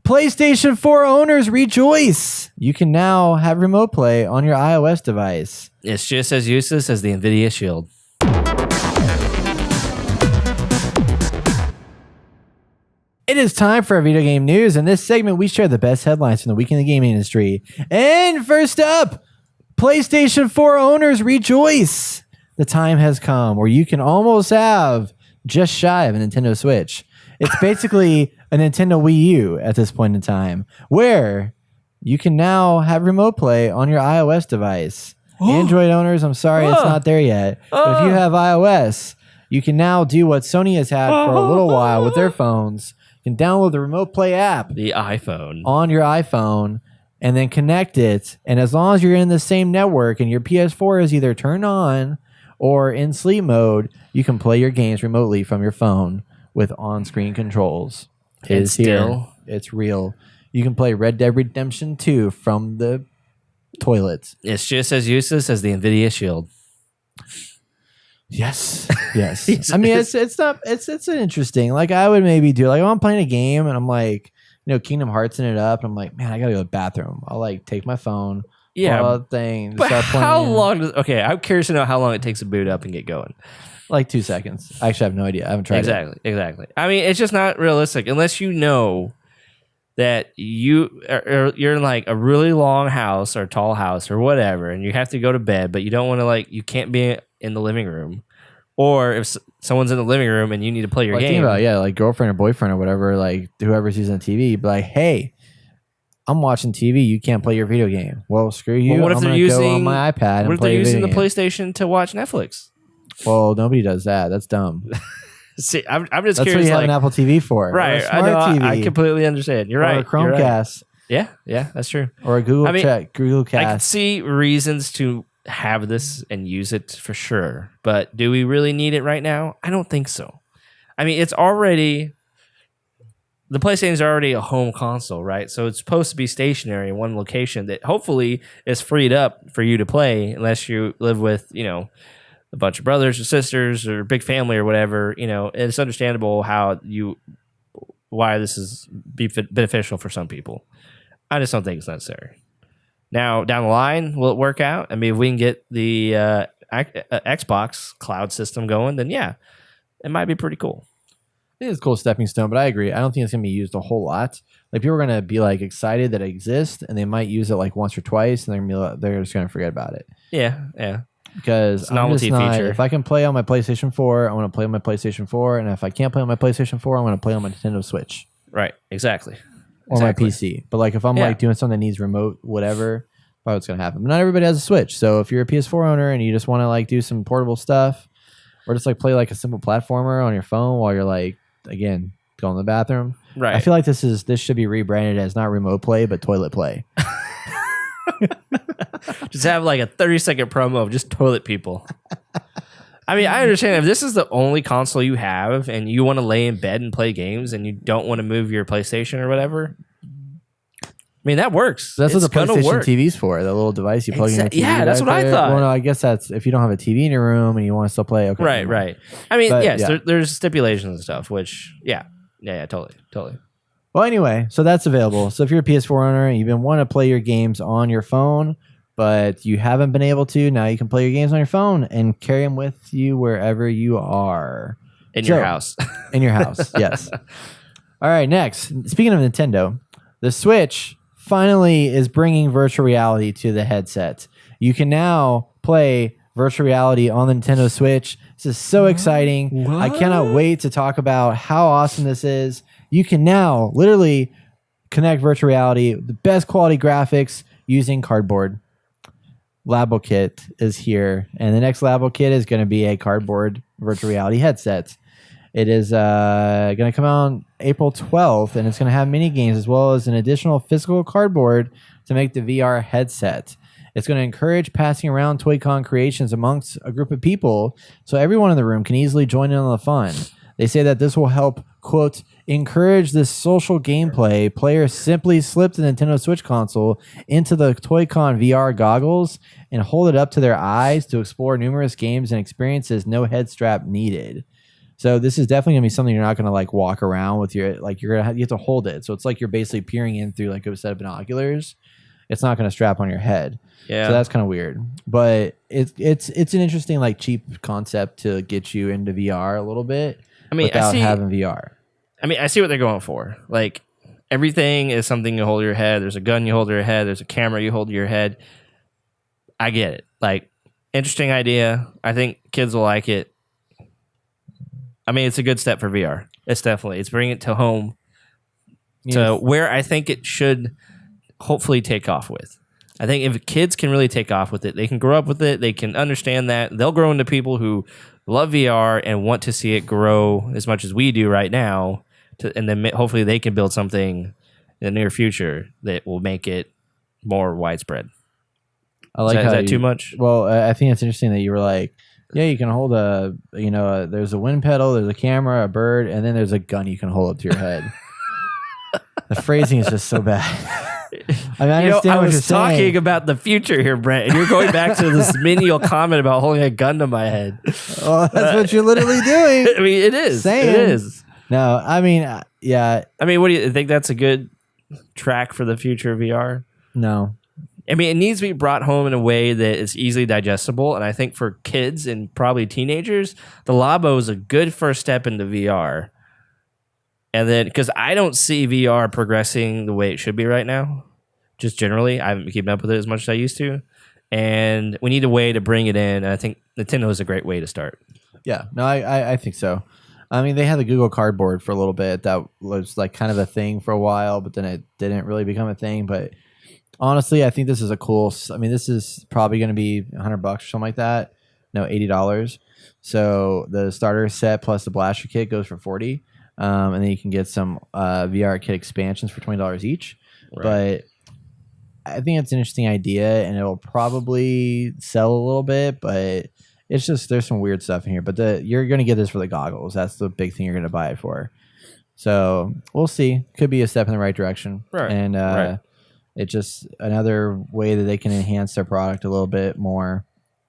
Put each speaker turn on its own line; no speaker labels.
PlayStation 4 owners rejoice! You can now have remote play on your iOS device.
It's just as useless as the NVIDIA Shield.
It is time for our video game news. In this segment, we share the best headlines from the week in the gaming industry. And first up, PlayStation 4 owners rejoice! The time has come where you can almost have just shy of a Nintendo Switch. It's basically a Nintendo Wii U at this point in time, where you can now have remote play on your iOS device. Android owners, I'm sorry it's not there yet. But if you have iOS, you can now do what Sony has had for a little while with their phones. You can download the remote play app,
the iPhone,
on your iPhone, and then connect it. And as long as you're in the same network and your PS4 is either turned on or in sleep mode, you can play your games remotely from your phone with on-screen controls. It's here. It's real. You can play Red Dead Redemption 2 from the toilet.
It's just as useless as the NVIDIA Shield.
Yes. Yes. I mean, it's an interesting. Like, I would maybe do, like, I'm playing a game and I'm like, Kingdom Hearts in it up, and I'm like, man, I gotta go to the bathroom. I'll like take my phone, thing.
But how long does? Okay, I'm curious to know how long it takes to boot up and get going.
Like 2 seconds. I actually have no idea. I haven't tried it.
Exactly. I mean, it's just not realistic unless you know that you're in like a really long house or tall house or whatever, and you have to go to bed, but you don't want to you can't be in the living room, or if someone's in the living room and you need to play your game.
Think about like girlfriend or boyfriend or whatever, like whoever's using the TV, be like, hey, I'm watching TV. You can't play your video game. Well, screw you.
Well, what if
I'm
they're
using
go
on my iPad?
What if they're using the PlayStation to watch Netflix?
Well, nobody does that. That's dumb.
See, I'm just
That's
curious.
What you have an Apple TV for,
right?
Or a smart TV.
I completely understand. You're right.
Or a Chromecast.
Right. Yeah, that's true.
Or a Google Cast.
I can see reasons to have this and use it for sure, but do we really need it right now? I don't think so. I mean, the PlayStation is already a home console, right? So it's supposed to be stationary in one location that hopefully is freed up for you to play, unless you live with, a bunch of brothers or sisters or big family or whatever. It's understandable why this is beneficial for some people. I just don't think it's necessary. Now, down the line, will it work out? I mean, if we can get the Xbox cloud system going, then yeah, it might be pretty cool.
I think it's a cool stepping stone, but I agree. I don't think it's going to be used a whole lot. Like, people are going to be excited that it exists, and they might use it once or twice, and they're just going to forget about it.
Yeah.
Because it's a novelty feature. If I can play on my PlayStation 4, I want to play on my PlayStation 4, and if I can't play on my PlayStation 4, I want to play on my Nintendo Switch.
Right, exactly.
Or my PC. But if I'm doing something that needs remote, whatever, probably what's going to happen. But not everybody has a Switch. So if you're a PS4 owner and you just want to do some portable stuff, or just play a simple platformer on your phone while you're again, going to the bathroom.
Right.
I feel like this should be rebranded as not remote play, but toilet play.
Just have a 30-second promo of just toilet people. I mean, I understand if this is the only console you have and you want to lay in bed and play games and you don't want to move your PlayStation or whatever. I mean, that works.
That's what the PlayStation TV's for, the little device you plug in your TV.
Yeah, that's what I thought.
Well, no, I guess that's if you don't have a TV in your room and you want to still play. Okay.
Right. I mean, yes, there's stipulations and stuff, which, yeah, totally.
Well, anyway, so that's available. So if you're a PS4 owner and you've been wanting to play your games on your phone, but you haven't been able to, now you can play your games on your phone and carry them with you wherever you are.
In your house.
In your house, yes. All right, next. Speaking of Nintendo, the Switch finally is bringing virtual reality to the headset. You can now play virtual reality on the Nintendo Switch. This is so exciting. What? I cannot wait to talk about how awesome this is. You can now literally connect virtual reality, the best quality graphics using cardboard. LABO kit is here, and the next LABO kit is going to be a cardboard virtual reality headset. It is going to come out on April 12th, and it's going to have mini games as well as an additional physical cardboard to make the VR headset. It's going to encourage passing around Toy-Con creations amongst a group of people so everyone in the room can easily join in on the fun. They say that this will help, quote, encourage this social gameplay. Players simply slip the Nintendo Switch console into the Toy-Con VR goggles and hold it up to their eyes to explore numerous games and experiences, no head strap needed. So this is definitely gonna be something you're not gonna like walk around with your you have to hold it. So it's like you're basically peering in through like a set of binoculars. It's not gonna strap on your head.
Yeah.
So that's kind of weird. But it's an interesting like cheap concept to get you into VR a little bit.
I mean,
without having VR.
I mean, I see what they're going for. Like everything is something you hold to your head. There's a gun you hold to your head. There's a camera you hold to your head. I get it. Like, interesting idea. I think kids will like it. I mean, it's a good step for VR. It's bringing it to home to where I think it should hopefully take off with. I think if kids can really take off with it, they can grow up with it. They can understand that. They'll grow into people who love VR and want to see it grow as much as we do right now. And then hopefully they can build something in the near future that will make it more widespread.
I like
is that too much?
Well, I think it's interesting that you were like, yeah, you can hold there's a wind pedal, there's a camera, a bird, and then there's a gun you can hold up to your head. The phrasing is just so bad. I mean, I understand what you're saying.
I was talking about the future here, Brent, and you're going back to this menial comment about holding a gun to my head.
Well, that's what you're literally doing.
I mean, it is.
Saying.
It is.
No, I mean, yeah.
I mean, what do you think? That's a good track for the future of VR?
No.
I mean, it needs to be brought home in a way that is easily digestible. And I think for kids and probably teenagers, the LABO is a good first step into VR. And then, because I don't see VR progressing the way it should be right now, just generally. I haven't been keeping up with it as much as I used to. And we need a way to bring it in. And I think Nintendo is a great way to start.
Yeah, no, I think so. I mean, they had the Google Cardboard for a little bit. That was like kind of a thing for a while, but then it didn't really become a thing. But honestly, I think this is this is probably going to be $100 or something like that. No, $80. So the starter set plus the blaster kit goes for $40. And then you can get some VR kit expansions for $20 each. Right. But I think it's an interesting idea, and it'll probably sell a little bit, but it's just there's some weird stuff in here. But you're going to get this for the goggles. That's the big thing you're going to buy it for. So we'll see. Could be a step in the right direction.
Right.
And it's just another way that they can enhance their product a little bit more.